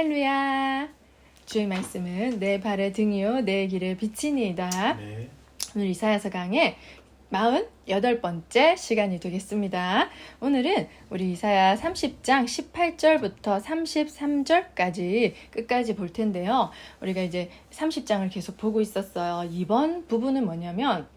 할렐루야. 주의 말씀은 내 발의 등이요 내 길의 빛이니이다. 네. 오늘 이사야서 강의 48번째 시간이 되겠습니다. 오늘은 우리 이사야 30장 18절부터 33절까지 끝까지 볼 텐데요. 우리가 이제 30장을 계속 보고 있었어요. 이번 부분은 뭐냐면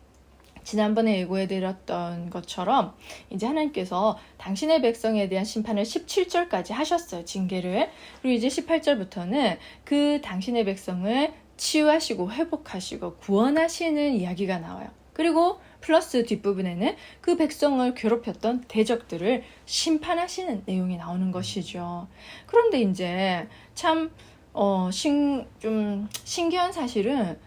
지난번에 예고해드렸던 것처럼 이제 하나님께서 당신의 백성에 대한 심판을 17절까지 하셨어요. 징계를. 그리고 이제 18절부터는 그 당신의 백성을 치유하시고 회복하시고 구원하시는 이야기가 나와요. 그리고 플러스 뒷부분에는 그 백성을 괴롭혔던 대적들을 심판하시는 내용이 나오는 것이죠. 그런데 이제 참 좀 신기한 사실은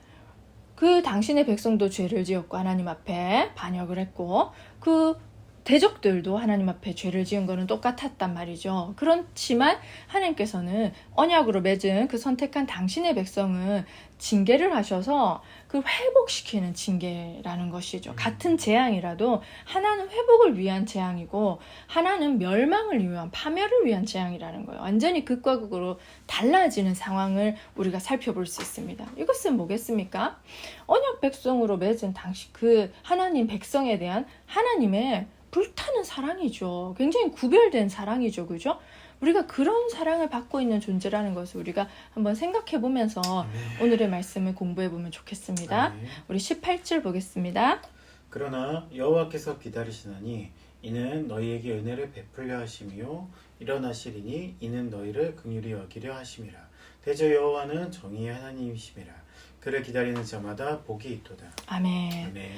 그 당신의 백성도 죄를 지었고 하나님 앞에 반역을 했고 그 대적들도 하나님 앞에 죄를 지은 거는 똑같았단 말이죠. 그렇지만 하나님께서는 언약으로 맺은 그 선택한 당신의 백성은 징계를 하셔서 그 회복시키는 징계라는 것이죠. 같은 재앙이라도 하나는 회복을 위한 재앙이고 하나는 멸망을 위한 파멸을 위한 재앙이라는 거예요. 완전히 극과 극으로 달라지는 상황을 우리가 살펴볼 수 있습니다. 이것은 뭐겠습니까? 언약 백성으로 맺은 당시 그 하나님 백성에 대한 하나님의 불타는 사랑이죠. 굉장히 구별된 사랑이죠. 그죠? 우리가 그런 사랑을 받고 있는 존재라는 것을 우리가 한번 생각해 보면서 오늘의 말씀을 공부해 보면 좋겠습니다. 우리 18절 보겠습니다. 그러나 여호와께서 기다리시나니 이는 너희에게 은혜를 베풀려 하심이요 일어나시리니 이는 너희를 긍휼히 여기려 하심이라. 대저 여호와는 정의의 하나님이심이라. 그를 기다리는 자마다 복이 있도다. 아멘. 아멘.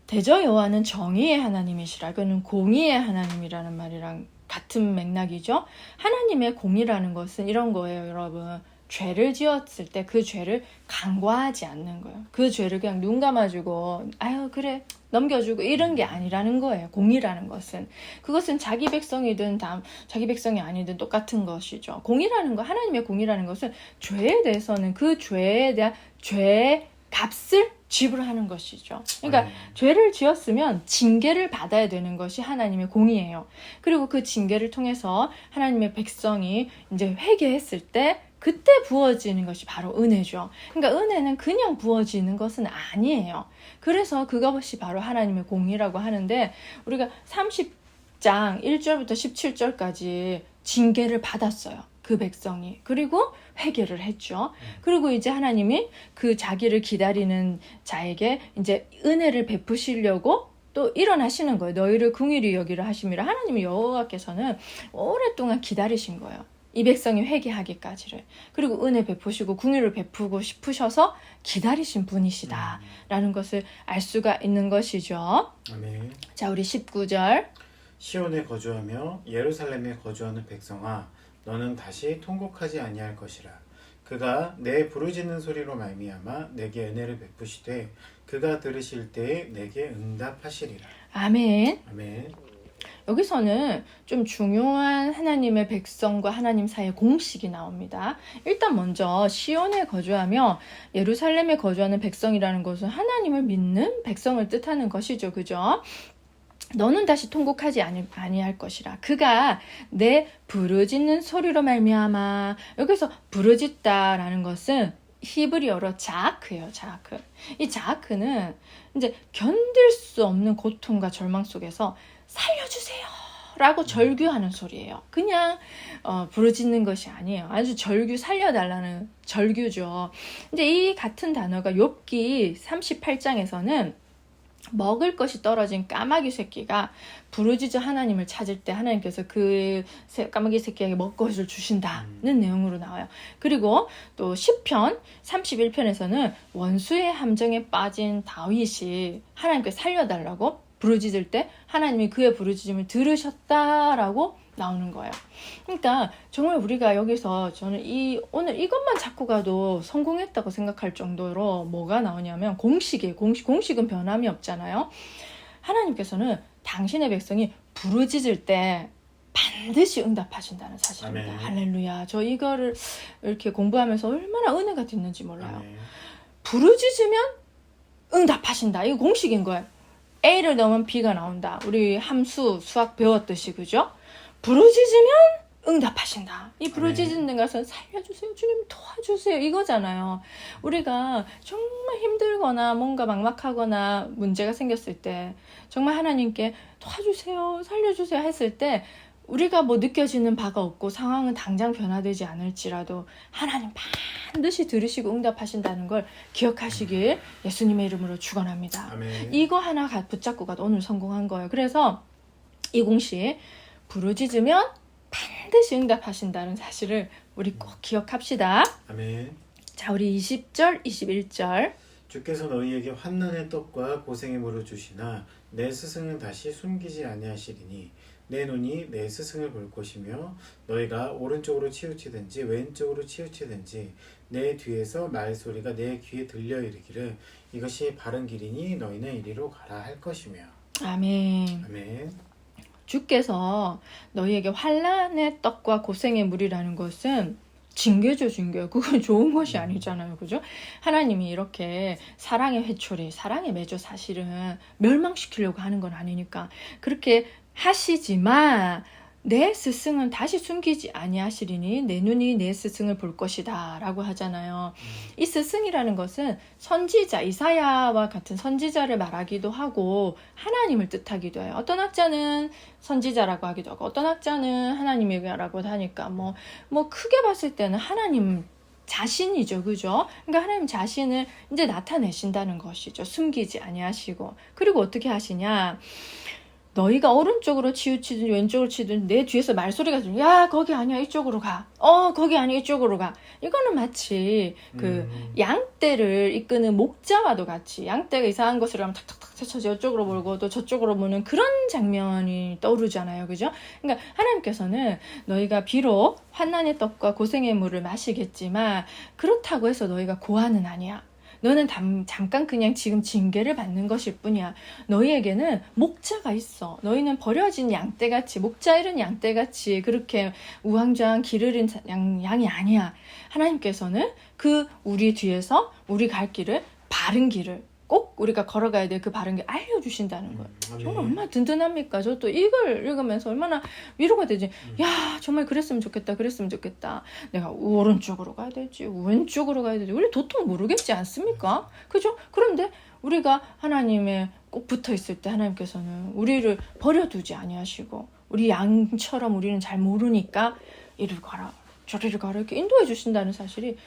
대저 여호와는 정의의 하나님이시라. 그는 공의의 하나님이라는 말이랑 같은 맥락이죠. 하나님의 공의라는 것은 이런 거예요, 여러분. 죄를 지었을 때 그 죄를 간과하지 않는 거예요. 그 죄를 그냥 눈 감아주고 아유 그래 넘겨주고 이런 게 아니라는 거예요. 공의라는 것은. 그것은 자기 백성이든 자기 백성이 아니든 똑같은 것이죠. 공의라는 거, 하나님의 공의라는 것은 죄에 대해서는 그 죄에 대한 죄의 값을 지불하는 것이죠. 그러니까 죄를 지었으면 징계를 받아야 되는 것이 하나님의 공의예요. 그리고 그 징계를 통해서 하나님의 백성이 이제 회개했을 때 그때 부어지는 것이 바로 은혜죠. 그러니까 은혜는 그냥 부어지는 것은 아니에요. 그래서 그것이 바로 하나님의 공의라고 하는데 우리가 30장 1절부터 17절까지 징계를 받았어요. 그 백성이. 그리고 회개를 했죠. 그리고 이제 하나님이 그 자기를 기다리는 자에게 이제 은혜를 베푸시려고 또 일어나시는 거예요. 너희를 긍휼히 여기려 하심이라. 하나님 여호와께서는 오랫동안 기다리신 거예요. 이 백성이 회개하기까지를. 그리고 은혜 베푸시고 긍휼을 베푸고 싶으셔서 기다리신 분이시다라는 것을 알 수가 있는 것이죠. 아멘. 자, 우리 19절. 시온에 거주하며 예루살렘에 거주하는 백성아 너는 다시 통곡하지 아니할 것이라. 그가 내 부르짖는 소리로 말미암아 내게 은혜를 베푸시되 그가 들으실 때에 내게 응답하시리라. 아멘. 아멘. 여기서는 좀 중요한 하나님의 백성과 하나님 사이의 공식이 나옵니다. 일단 먼저 시온에 거주하며 예루살렘에 거주하는 백성이라는 것은 하나님을 믿는 백성을 뜻하는 것이죠. 그죠? 너는 다시 통곡하지 아니할 것이라. 그가 내 부르짖는 소리로 말미암아. 여기서 부르짖다라는 것은 히브리어로 자아크예요. 자아크. 이 자아크는 이제 견딜 수 없는 고통과 절망 속에서 살려주세요 라고 절규하는 소리예요. 그냥 부르짖는 것이 아니에요. 아주 절규, 살려달라는 절규죠. 이제 이 같은 단어가 욥기 38장에서는 먹을 것이 떨어진 까마귀 새끼가 부르짖어 하나님을 찾을 때 하나님께서 그 까마귀 새끼에게 먹을 것을 주신다는 내용으로 나와요. 그리고 또 시편 31편에서는 원수의 함정에 빠진 다윗이 하나님께 살려달라고 부르짖을 때 하나님이 그의 부르짖음을 들으셨다라고 나오는 거예요. 그러니까 정말 우리가 여기서 저는 오늘 이것만 잡고 가도 성공했다고 생각할 정도로 뭐가 나오냐면 공식이에요. 공식은 변함이 없잖아요. 하나님께서는 당신의 백성이 부르짖을 때 반드시 응답하신다는 사실입니다. 아멘. 할렐루야. 저 이거를 이렇게 공부하면서 얼마나 은혜가 됐는지 몰라요. 아멘. 부르짖으면 응답하신다. 이거 공식인 거예요. A를 넣으면 B가 나온다. 우리 함수 수학 배웠듯이 그죠? 부르짖으면 응답하신다. 이 부르짖는 것은 살려주세요. 주님 도와주세요. 이거잖아요. 우리가 정말 힘들거나 뭔가 막막하거나 문제가 생겼을 때 정말 하나님께 도와주세요. 살려주세요 했을 때 우리가 뭐 느껴지는 바가 없고 상황은 당장 변화되지 않을지라도 하나님 반드시 들으시고 응답하신다는 걸 기억하시길 예수님의 이름으로 축원합니다. 아멘. 이거 하나 붙잡고 가도 오늘 성공한 거예요. 그래서 이 공식 부르짖으면 반드시 응답하신다는 사실을 우리 꼭 기억합시다. 아멘. 자, 우리 20절, 21절. 주께서 너희에게 환난의 떡과 고생의 물을 주시나 내 스승은 다시 숨기지 아니하시리니 내 눈이 내 스승을 볼 것이며 너희가 오른쪽으로 치우치든지 왼쪽으로 치우치든지 내 뒤에서 말소리가 내 귀에 들려 이르기를 이것이 바른 길이니 너희는 이리로 가라 할 것이며. 아멘. 아멘. 주께서 너희에게 환난의 떡과 고생의 물이라는 것은 징계죠, 징계. 그건 좋은 것이 아니잖아요. 그죠? 하나님이 이렇게 사랑의 회초리, 사랑의 매조 사실은 멸망시키려고 하는 건 아니니까 그렇게 하시지만 내 스승은 다시 숨기지 아니하시리니 내 눈이 내 스승을 볼 것이다 라고 하잖아요. 이 스승이라는 것은 선지자, 이사야와 같은 선지자를 말하기도 하고 하나님을 뜻하기도 해요. 어떤 학자는 선지자라고 하기도 하고 어떤 학자는 하나님이라고 하니까 뭐 크게 봤을 때는 하나님 자신이죠. 그죠? 그러니까 하나님 자신을 이제 나타내신다는 것이죠. 숨기지 아니하시고. 그리고 어떻게 하시냐? 너희가 오른쪽으로 치우치든 왼쪽으로 치든 내 뒤에서 말소리가 들리면 야 거기 아니야 이쪽으로 가. 거기 아니야 이쪽으로 가. 이거는 마치 그 양떼를 이끄는 목자와도 같이 양떼가 이상한 곳으로 가면 탁탁탁 쳐서 이쪽으로 몰고 또 저쪽으로 무는 그런 장면이 떠오르잖아요. 그죠? 그러니까 하나님께서는 너희가 비록 환난의 떡과 고생의 물을 마시겠지만 그렇다고 해서 너희가 고아는 아니야. 너는 잠깐 그냥 지금 징계를 받는 것일 뿐이야. 너희에게는 목자가 있어. 너희는 버려진 양떼같이 목자 잃은 양떼같이 그렇게 우왕좌왕 길 잃은 양이 아니야. 하나님께서는 그 우리 뒤에서 우리 갈 길을 바른 길을 꼭 우리가 걸어가야 될 그 바른 길 알려주신다는 거예요. 정말 얼마나 든든합니까? 저 또 이걸 읽으면서 얼마나 위로가 되지. 야 정말 그랬으면 좋겠다. 그랬으면 좋겠다. 내가 오른쪽으로 가야 될지 왼쪽으로 가야 될지 우리 도통 모르겠지 않습니까? 그죠? 그런데 우리가 하나님에 꼭 붙어있을 때 하나님께서는 우리를 버려두지 아니하시고 우리 양처럼 우리는 잘 모르니까 이리로 가라 저리로 가라 이렇게 인도해 주신다는 사실이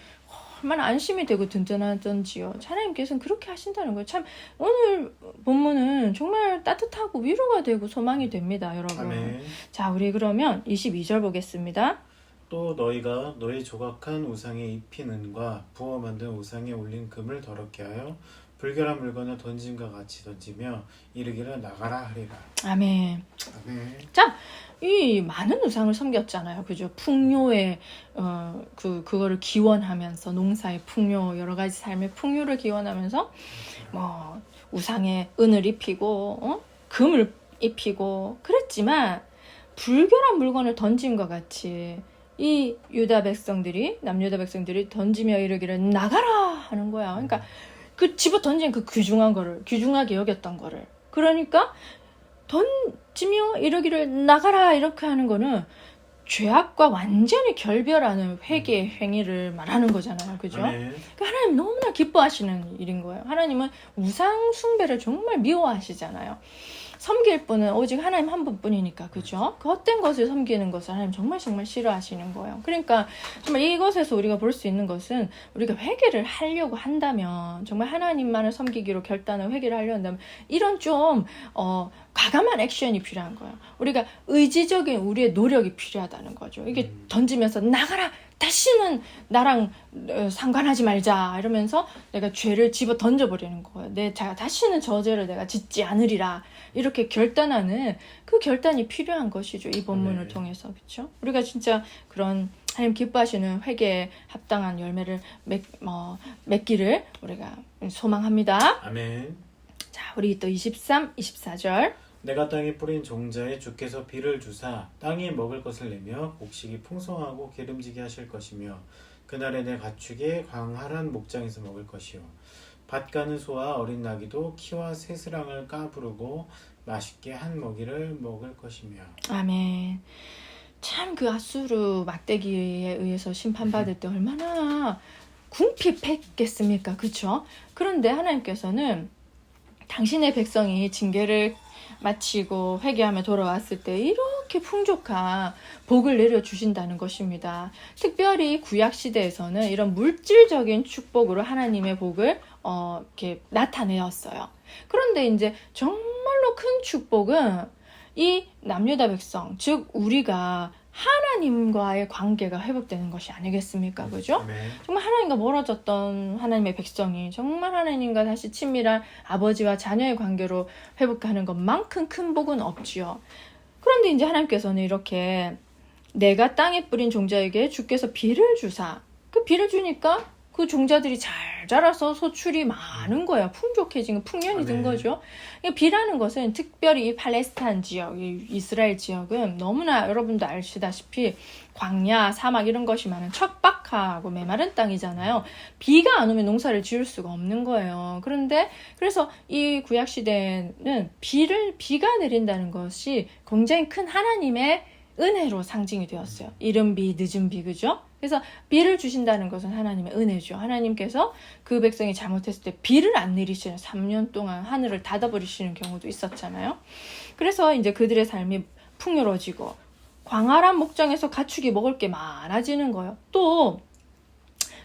얼마나 안심이 되고 든든하던지요. 하나님께서는 그렇게 하신다는 거예요. 참 오늘 본문은 정말 따뜻하고 위로가 되고 소망이 됩니다. 여러분. 아멘. 자 우리 그러면 22절 보겠습니다. 또 너희가 너희 조각한 우상에 입힌 은과 부어 만든 우상에 올린 금을 더럽게 하여 불결한 물건을 던짐과 같이 던지며 이르기를 나가라 하리라. 아멘. 아멘. 자, 이 많은 우상을 섬겼잖아요. 그죠? 풍요의 그거를 기원하면서 농사의 풍요, 여러 가지 삶의 풍요를 기원하면서 뭐 우상에 은을 입히고 금을 입히고 그랬지만 불결한 물건을 던짐과 같이 이 유다 백성들이 남유다 백성들이 던지며 이르기를 나가라 하는 거야. 그러니까 그 집어 던진 그 귀중한 거를 귀중하게 여겼던 거를 그러니까 던지며 이르기를 나가라 이렇게 하는 거는 죄악과 완전히 결별하는 회개의 행위를 말하는 거잖아요. 그죠? 아멘. 그러니까 하나님 너무나 기뻐하시는 일인 거예요. 하나님은 우상 숭배를 정말 미워하시잖아요. 섬길 분은 오직 하나님 한 분뿐이니까. 그죠? 그 헛된 것을 섬기는 것을 하나님 정말 싫어하시는 거예요. 그러니까 정말 이것에서 우리가 볼 수 있는 것은 우리가 회개를 하려고 한다면 정말 하나님만을 섬기기로 결단을 회개를 하려고 한다면 이런 좀 과감한 액션이 필요한 거예요. 우리가 의지적인 우리의 노력이 필요하다는 거죠. 이게 던지면서 나가라! 다시는 나랑 상관하지 말자 이러면서 내가 죄를 집어 던져버리는 거예요. 다시는 저 죄를 내가 짓지 않으리라 이렇게 결단하는 그 결단이 필요한 것이죠. 이 본문을 통해서. 그렇죠? 우리가 진짜 그런 하나님 기뻐하시는 회개에 합당한 열매를 맺기를 우리가 소망합니다. 아멘. 자, 우리 또 23, 24절. 내가 땅에 뿌린 종자에 주께서 비를 주사 땅이 먹을 것을 내며 곡식이 풍성하고 기름지게 하실 것이며 그날에 내 가축이 광활한 목장에서 먹을 것이요 밭 가는 소와 어린 나귀도 키와 새스랑을 까부르고 맛있게 한 먹이를 먹을 것이며. 아멘. 참 그 아수르 막대기에 의해서 심판받을 때 얼마나 궁핍했겠습니까? 그쵸? 그런데 하나님께서는 당신의 백성이 징계를 마치고 회개하며 돌아왔을 때 이렇게 풍족한 복을 내려주신다는 것입니다. 특별히 구약시대에서는 이런 물질적인 축복으로 하나님의 복을 이렇게 나타내었어요. 그런데 이제 정말로 큰 축복은 이 남유다 백성, 즉 우리가 하나님과의 관계가 회복되는 것이 아니겠습니까? 그죠? 아멘. 정말 하나님과 멀어졌던 하나님의 백성이 정말 하나님과 다시 친밀한 아버지와 자녀의 관계로 회복하는 것만큼 큰 복은 없지요. 그런데 이제 하나님께서는 이렇게 내가 땅에 뿌린 종자에게 주께서 비를 주사, 그 비를 주니까 그 종자들이 잘 자라서 소출이 많은 거야. 풍족해진, 풍년이 든 거죠. 비라는 것은 특별히 이 팔레스타인 지역, 이 이스라엘 지역은 너무나 여러분도 아시다시피 광야, 사막 이런 것이 많은 척박하고 메마른 땅이잖아요. 비가 안 오면 농사를 지을 수가 없는 거예요. 그래서 이 구약 시대에는 비가 내린다는 것이 굉장히 큰 하나님의 은혜로 상징이 되었어요. 이른 비, 늦은 비, 그죠? 그래서 비를 주신다는 것은 하나님의 은혜죠. 하나님께서 그 백성이 잘못했을 때 비를 안 내리시는 3년 동안 하늘을 닫아버리시는 경우도 있었잖아요. 그래서 이제 그들의 삶이 풍요로워지고 광활한 목장에서 가축이 먹을 게 많아지는 거예요. 또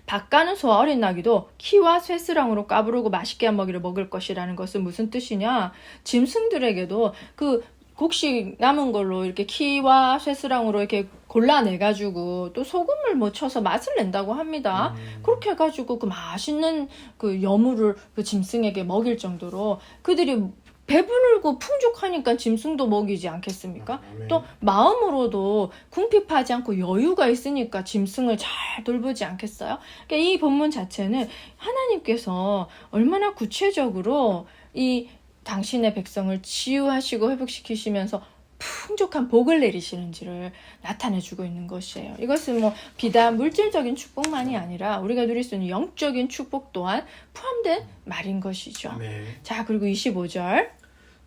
밭가는 소와 어린 나귀도 키와 쇠스랑으로 까부르고 맛있게 한 먹이를 먹을 것이라는 것은 무슨 뜻이냐? 짐승들에게도 그 곡식 남은 걸로 이렇게 키와 쇠스랑으로 이렇게 골라내가지고 또 소금을 뭐 쳐서 맛을 낸다고 합니다. 그렇게 해가지고 그 맛있는 그 여물을 그 짐승에게 먹일 정도로 그들이 배부르고 풍족하니까 짐승도 먹이지 않겠습니까? 또 마음으로도 궁핍하지 않고 여유가 있으니까 짐승을 잘 돌보지 않겠어요? 그러니까 이 본문 자체는 하나님께서 얼마나 구체적으로 이 당신의 백성을 치유하시고 회복시키시면서 풍족한 복을 내리시는지를 나타내주고 있는 것이에요. 이것은 뭐 비단 물질적인 축복만이 아니라 우리가 누릴 수 있는 영적인 축복 또한 포함된 말인 것이죠. 네. 자, 그리고 25절.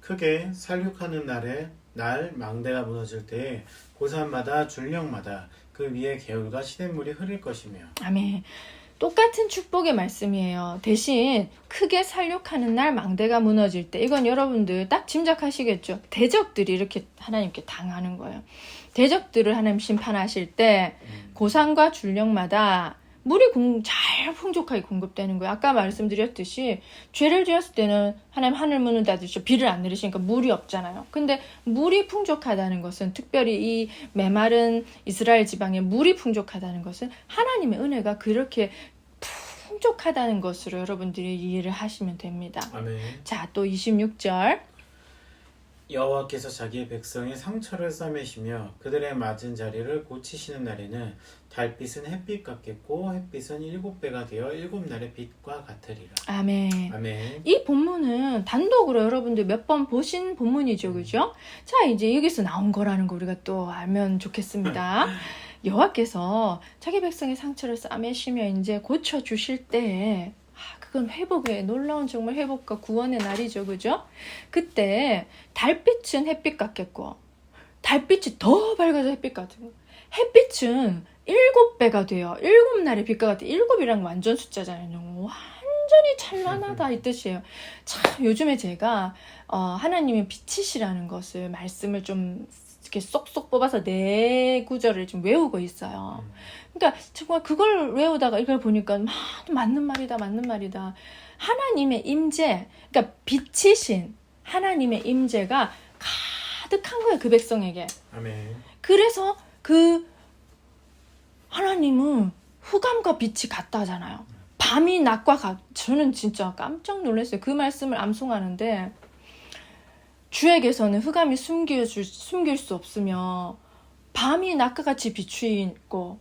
크게 살육하는 날 망대가 무너질 때에 고산마다 줄령마다 그 위에 개울과 시냇물이 흐를 것이며. 아멘. 똑같은 축복의 말씀이에요. 대신 크게 살육하는 날 망대가 무너질 때, 이건 여러분들 딱 짐작하시겠죠. 대적들이 이렇게 하나님께 당하는 거예요. 대적들을 하나님 심판하실 때 고산과 줄령마다 물이 잘 풍족하게 공급되는 거예요. 아까 말씀드렸듯이 죄를 지었을 때는 하나님 하늘 문을 닫으시고 비를 안 내리시니까 물이 없잖아요. 근데 물이 풍족하다는 것은, 특별히 이 메마른 이스라엘 지방에 물이 풍족하다는 것은 하나님의 은혜가 그렇게 풍족하다는 것으로 여러분들이 이해를 하시면 됩니다. 아멘. 자, 또 26절. 여호와께서 자기의 백성의 상처를 싸매시며 그들의 맞은 자리를 고치시는 날에는 달빛은 햇빛 같겠고 햇빛은 7배가 되어 7날의 빛과 같으리라. 아멘. 아멘. 이 본문은 단독으로 여러분들 몇 번 보신 본문이죠, 그죠? 자, 이제 여기서 나온 거라는 거 우리가 또 알면 좋겠습니다. 여호와께서 자기 백성의 상처를 싸매시며 이제 고쳐주실 때에 그건 회복의 놀라운 정말 회복과 구원의 날이죠, 그죠? 그때 달빛은 햇빛 같겠고 달빛이 더 밝아서 햇빛 같은 거. 햇빛은 7배가 돼요. 7날의 빛과 같아. 7이란 완전 숫자잖아요. 완전히 찬란하다 이 뜻이에요. 참 요즘에 제가 하나님의 빛이시라는 것을 말씀을 좀 이렇게 쏙쏙 뽑아서 4구절을 좀 외우고 있어요. 그러니까 정말 그걸 외우다가 이걸 보니까 맞는 말이다. 하나님의 임재, 그러니까 빛이신 하나님의 임재가 가득한 거예요, 그 백성에게. 아멘. 그래서 그 하나님은 흑암과 빛이 같다잖아요. 밤이 낮과 저는 진짜 깜짝 놀랐어요. 그 말씀을 암송하는데 주에게서는 흑암이 숨길 수 없으며 밤이 낮과 같이 비추이고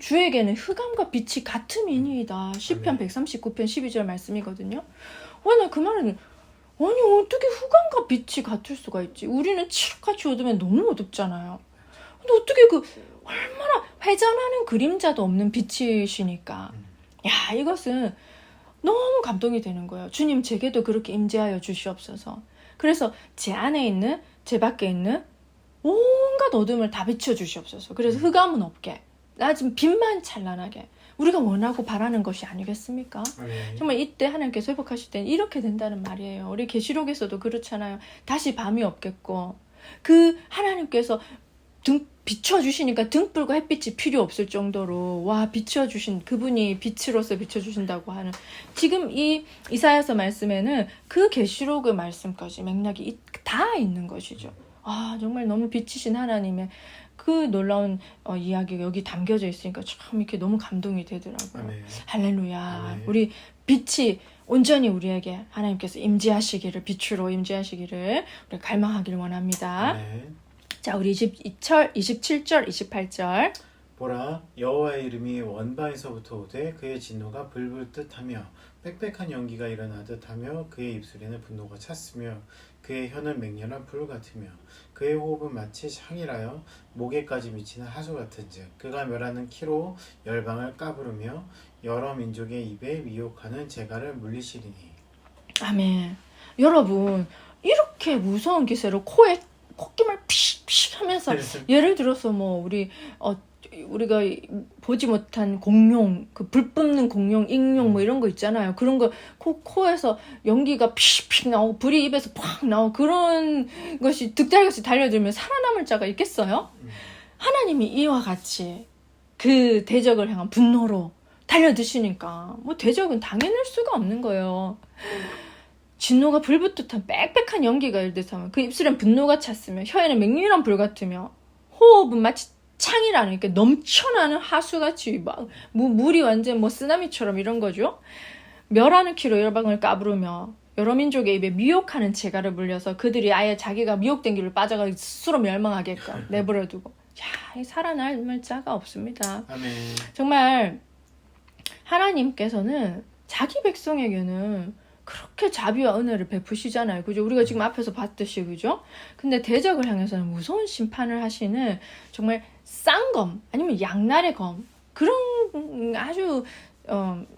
주에게는 흑암과 빛이 같음이니이다. 시편 139편 12절 말씀이거든요. 나 그 말은 아니 어떻게 흑암과 빛이 같을 수가 있지? 우리는 칠흑같이 어두우면 너무 어둡잖아요. 근데 어떻게 그 얼마나 회전하는 그림자도 없는 빛이시니까. 야, 이것은 너무 감동이 되는 거예요. 주님, 제게도 그렇게 임재하여 주시옵소서. 그래서 제 안에 있는, 제 밖에 있는 온갖 어둠을 다 비춰주시옵소서. 그래서 흑암은 없게, 나 지금 빛만 찬란하게 우리가 원하고 바라는 것이 아니겠습니까? 아멘. 정말 이때 하나님께서 회복하실 때는 이렇게 된다는 말이에요. 우리 계시록에서도 그렇잖아요. 다시 밤이 없겠고, 그 하나님께서 비춰주시니까 등불과 햇빛이 필요 없을 정도로 비춰주신 그분이 빛으로서 비춰주신다고 하는, 지금 이 이사야서 말씀에는 그 계시록의 말씀까지 맥락이 다 있는 것이죠. 정말 너무 빛이신 하나님의 그 놀라운 이야기가 여기 담겨져 있으니까 참 이렇게 너무 감동이 되더라고요. 아멘. 할렐루야. 아멘. 우리 빛이 온전히 우리에게 하나님께서 임재하시기를, 빛으로 임재하시기를 우리 갈망하기를 원합니다. 아멘. 자, 우리 27절, 28절. 보라, 여호와의 이름이 원방에서부터 오되 그의 진노가 불불듯하며 빽빽한 연기가 일어나듯 하며 그의 입술에는 분노가 찼으며 그의 혀는 맹렬한 불 같으며 그의 호흡은 마치 향이라여 목에까지 미치는 하수 같은즉 그가 멸하는 키로 열방을 까부르며 여러 민족의 입에 미혹하는 재갈을 물리시리니. 아멘. 여러분, 이렇게 무서운 기세로 코에 콧김을 피식 하면서, 예를 들어서 우리가 보지 못한 공룡, 그 불 뿜는 공룡, 익룡 이런 거 있잖아요. 그런 거 코에서 연기가 피식 나오고 불이 입에서 팍 나오고 그런 것이 득달같이 달려들면 살아남을 자가 있겠어요? 하나님이 이와 같이 그 대적을 향한 분노로 달려드시니까 대적은 당해낼 수가 없는 거예요. 진노가 불붙듯한 빽빽한 연기가 일듯하면 그 입술엔 분노가 찼으며 혀에는 맹렬한 불 같으며 호흡은 마치 창이라는, 이렇게 넘쳐나는 하수같이 막 물이 완전 쓰나미처럼 이런 거죠. 멸하는 키로 열방을 까부르며 여러 민족의 입에 미혹하는 재갈을 물려서 그들이 아예 자기가 미혹된 길로 빠져가 스스로 멸망하게끔 내버려두고, 살아남을 자가 없습니다. 아멘. 정말 하나님께서는 자기 백성에게는 그렇게 자비와 은혜를 베푸시잖아요. 그죠? 우리가 지금 앞에서 봤듯이, 그죠? 근데 대적을 향해서는 무서운 심판을 하시는 정말 쌍검, 아니면 양날의 검, 그런 아주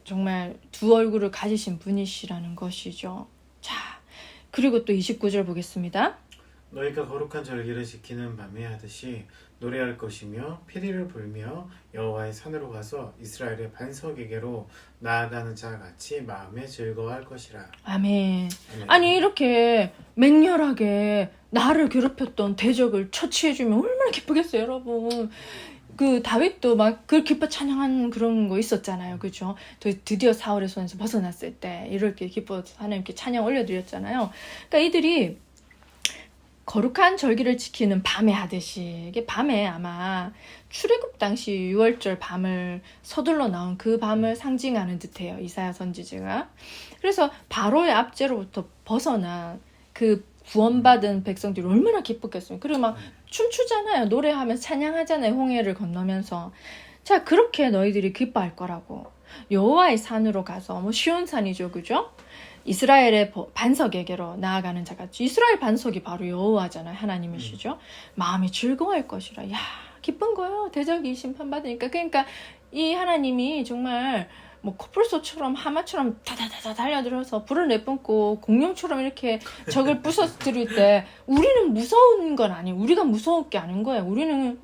정말 두 얼굴을 가지신 분이시라는 것이죠. 자, 그리고 또 29절 보겠습니다. 너희가 거룩한 절기를 지키는 밤에 하듯이 노래할 것이며 피리를 불며 여호와의 산으로 가서 이스라엘의 반석에게로 나아가는 자 같이 마음에 즐거워할 것이라. 아멘. 아멘. 아니, 이렇게 맹렬하게 나를 괴롭혔던 대적을 처치해주면 얼마나 기쁘겠어요, 여러분. 그 다윗도 막 그 기뻐 찬양한 그런 거 있었잖아요, 그죠? 드디어 사울의 손에서 벗어났을 때 이렇게 기뻐 하나님께 찬양 올려드렸잖아요. 그러니까 이들이 거룩한 절기를 지키는 밤에 하듯이, 이게 밤에 아마 출애굽 당시 6월절 밤을 서둘러 나온 그 밤을 상징하는 듯해요, 이사야 선지자가. 그래서 바로의 압제로부터 벗어난 그 구원받은 백성들이 얼마나 기뻤겠어요. 그리고 막 춤추잖아요, 노래하면서 찬양하잖아요, 홍해를 건너면서. 자, 그렇게 너희들이 기뻐할 거라고. 여호와의 산으로 가서, 시온 산이죠, 그죠? 이스라엘의 반석에게로 나아가는 자같이. 이스라엘 반석이 바로 여호와잖아요, 하나님이시죠. 마음이 즐거워할 것이라. 기쁜 거예요, 대적이 심판받으니까. 그러니까 이 하나님이 정말 코뿔소처럼 하마처럼 다다다다 달려들어서 불을 내뿜고 공룡처럼 이렇게 적을 부서뜨릴 때 우리는 무서운 건 아니에요. 우리가 무서울 게 아닌 거예요. 우리는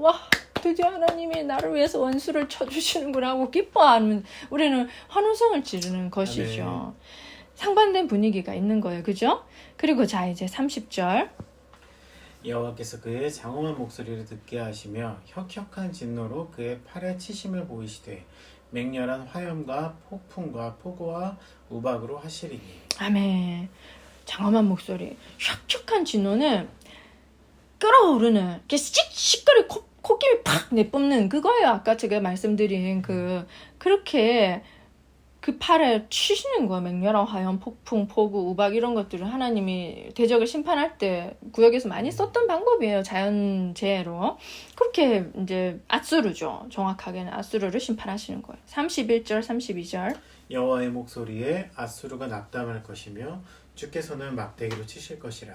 드디어 하나님이 나를 위해서 원수를 쳐주시는구나 하고 기뻐하는, 우리는 환호성을 지르는 것이죠. 상반된 분위기가 있는 거예요, 그죠? 그리고 자, 이제 30절. 여호와께서 그의 장엄한 목소리를 듣게 하시며 혁혁한 진노로 그의 팔에 치심을 보이시되 맹렬한 화염과 폭풍과 폭우와 우박으로 하시리니. 아멘. 장엄한 목소리, 혁혁한 진노는 끓어오르는, 이렇게 시끄리 코끼리 팍 내뿜는 그거예요. 아까 제가 말씀드린 그렇게 그 팔에 치시는 거야. 맹렬한 화염, 폭풍, 폭우, 우박 이런 것들을 하나님이 대적을 심판할 때 구역에서 많이 썼던 방법이에요. 자연재해로. 그렇게 이제 아수르죠. 정확하게는 아수르를 심판하시는 거예요. 31절, 32절. 여호와의 목소리에 아수르가 낙담할 것이며 주께서는 막대기로 치실 것이라.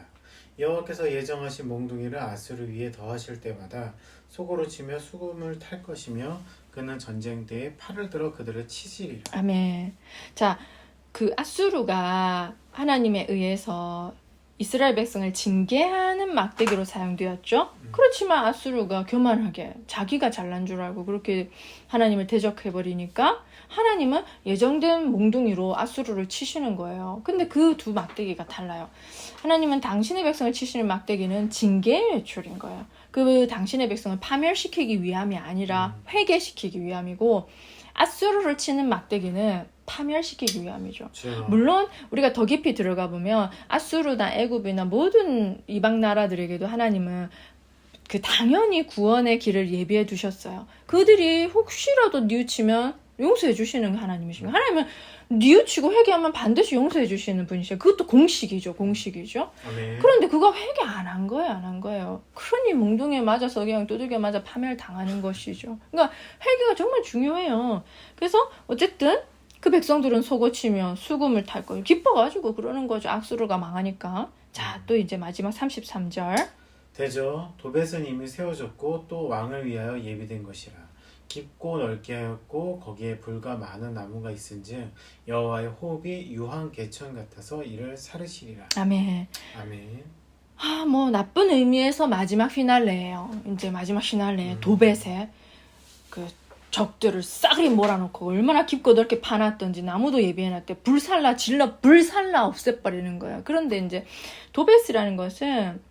여호와께서 예정하신 몽둥이를 아수르 위에 더하실 때마다 속으로 치며 수금을 탈 것이며 그는 전쟁 때에 팔을 들어 그들을 치시리라. 아멘. 자, 그 아수르가 하나님에 의해서 이스라엘 백성을 징계하는 막대기로 사용되었죠. 그렇지만 아수르가 교만하게 자기가 잘난 줄 알고 그렇게 하나님을 대적해버리니까 하나님은 예정된 몽둥이로 아수르를 치시는 거예요. 근데 그 두 막대기가 달라요. 하나님은 당신의 백성을 치시는 막대기는 징계의 외출인 거예요. 그 당신의 백성을 파멸시키기 위함이 아니라 회개시키기 위함이고, 아수르를 치는 막대기는 파멸시키기 위함이죠. 그렇죠. 물론 우리가 더 깊이 들어가 보면 아수르나 애굽이나 모든 이방 나라들에게도 하나님은 그 당연히 구원의 길을 예비해 두셨어요. 그들이 혹시라도 뉘우치면 용서해 주시는 하나님이시고, 하나님은 뉘우치고 회개하면 반드시 용서해 주시는 분이시죠. 그것도 공식이죠. 아멘. 그런데 그거 회개 안 한 거예요. 안 한 거예요. 그러니 몽둥이에 맞아서 그냥 두들겨 맞아 파멸당하는 것이죠. 그러니까 회개가 정말 중요해요. 그래서 어쨌든 그 백성들은 속어치며 수금을 탈 거예요. 기뻐가지고 그러는 거죠. 아수르가 망하니까. 자, 또 이제 마지막 33절. 대저 도벳은 이미 세워졌고 또 왕을 위하여 예비된 것이라. 깊고 넓게 하였고 거기에 불과 많은 나무가 있은즉 여호와의 호흡이 유황 개천 같아서 이를 사르시리라. 아멘. 아멘. 뭐 나쁜 의미에서 마지막 피날레예요. 이제 마지막 피날레 도벳에 그 적들을 싸그리 몰아놓고 얼마나 깊고 넓게 파놨던지 나무도 예비해놨대. 불살라 없애버리는 거예요. 그런데 이제 도벳이라는 것은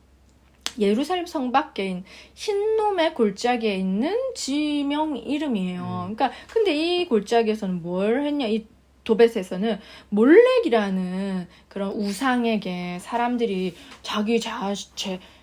예루살렘 성 밖에 흰놈의 골짜기에 있는 지명 이름이에요. 그러니까 근데 이 골짜기에서는 뭘 했냐? 이 도벳에서는 몰렉이라는 그런 우상에게 사람들이 자기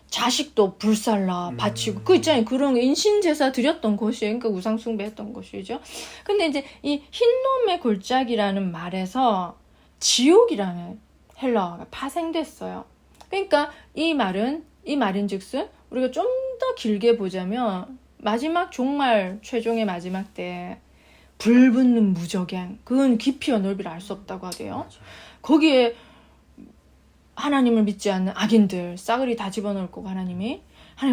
자식도 불살라 바치고 그 있잖아요. 그런 인신제사 드렸던 곳이에요. 그러니까 우상 숭배했던 것이죠. 근데 이제 이 흰놈의 골짜기라는 말에서 지옥이라는 헬라어가 파생됐어요. 그러니까 이 말인즉슨 우리가 좀 더 길게 보자면 마지막 종말 최종의 마지막 때 불붙는 무저갱, 그건 깊이와 넓이를 알 수 없다고 하대요. 맞아. 거기에 하나님을 믿지 않는 악인들 싸그리 다 집어넣을 거고, 하나님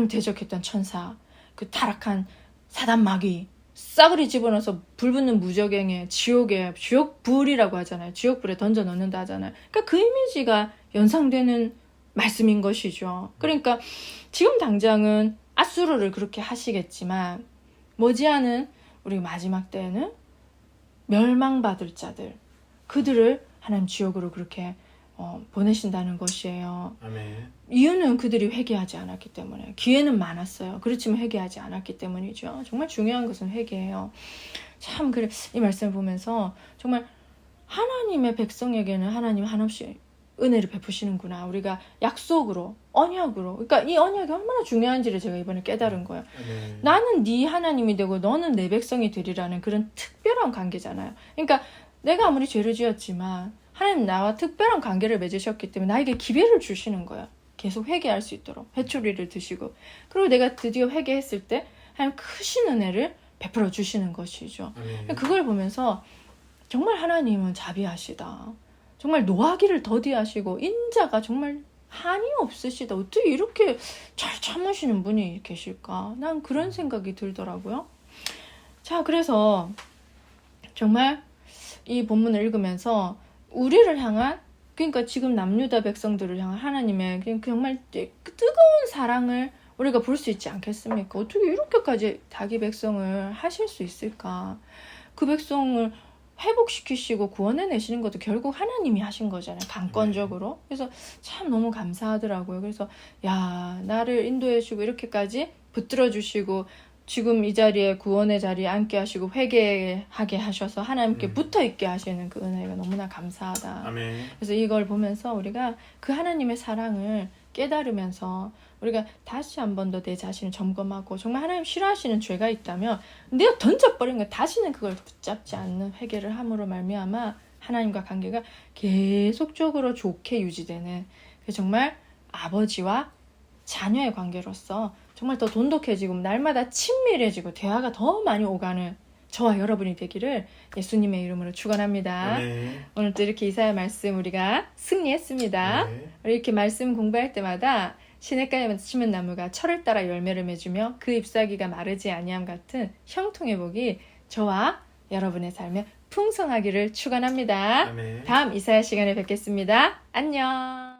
대적했던 천사, 그 타락한 사단 마귀 싸그리 집어넣어서 불붙는 무저갱에 지옥불이라고 하잖아요. 지옥불에 던져 넣는다 하잖아요. 그러니까 그 이미지가 연상되는 말씀인 것이죠. 그러니까 지금 당장은 아수르를 그렇게 하시겠지만 머지않은 우리 마지막 때에는 멸망받을 자들, 그들을 하나님 지옥으로 그렇게 보내신다는 것이에요. 아멘. 이유는 그들이 회개하지 않았기 때문에. 기회는 많았어요. 그렇지만 회개하지 않았기 때문이죠. 정말 중요한 것은 회개예요. 참 그래, 이 말씀을 보면서 정말 하나님의 백성에게는 하나님 한없이 은혜를 베푸시는구나. 우리가 약속으로, 언약으로. 그러니까 이 언약이 얼마나 중요한지를 제가 이번에 깨달은 거예요. 아멘. 나는 네 하나님이 되고 너는 내 백성이 되리라는 그런 특별한 관계잖아요. 그러니까 내가 아무리 죄를 지었지만 하나님 나와 특별한 관계를 맺으셨기 때문에 나에게 기회를 주시는 거예요. 계속 회개할 수 있도록 회초리를 드시고, 그리고 내가 드디어 회개했을 때 하나님 크신 은혜를 베풀어 주시는 것이죠. 아멘. 그걸 보면서 정말 하나님은 자비하시다. 정말 노하기를 더디하시고 인자가 정말 한이 없으시다. 어떻게 이렇게 잘 참으시는 분이 계실까? 난 그런 생각이 들더라고요. 자, 그래서 정말 이 본문을 읽으면서 우리를 향한, 그러니까 지금 남유다 백성들을 향한 하나님의 정말 뜨거운 사랑을 우리가 볼 수 있지 않겠습니까? 어떻게 이렇게까지 자기 백성을 하실 수 있을까? 그 백성을 회복시키시고 구원해내시는 것도 결국 하나님이 하신 거잖아요. 강권적으로. 그래서 참 너무 감사하더라고요. 그래서 나를 인도해주고 이렇게까지 붙들어주시고 지금 이 자리에 구원의 자리에 앉게 하시고 회개하게 하셔서 하나님께 붙어있게 하시는 그 은혜가 너무나 감사하다. 아멘. 그래서 이걸 보면서 우리가 그 하나님의 사랑을 깨달으면서 우리가 다시 한 번 더 내 자신을 점검하고, 정말 하나님 싫어하시는 죄가 있다면 내가 던져버린 거 다시는 그걸 붙잡지 않는 회개를 함으로 말미암아 하나님과 관계가 계속적으로 좋게 유지되는, 정말 아버지와 자녀의 관계로서 정말 더 돈독해지고 날마다 친밀해지고 대화가 더 많이 오가는 저와 여러분이 되기를 예수님의 이름으로 축원합니다. 아멘. 오늘도 이렇게 이사야 말씀 우리가 승리했습니다. 네. 우리 이렇게 말씀 공부할 때마다 시냇가에 심은 나무가 철을 따라 열매를 맺으며 그 잎사귀가 마르지 아니함 같은 형통의 복이 저와 여러분의 삶에 풍성하기를 축원합니다. 아멘. 다음 이사야 시간에 뵙겠습니다. 안녕.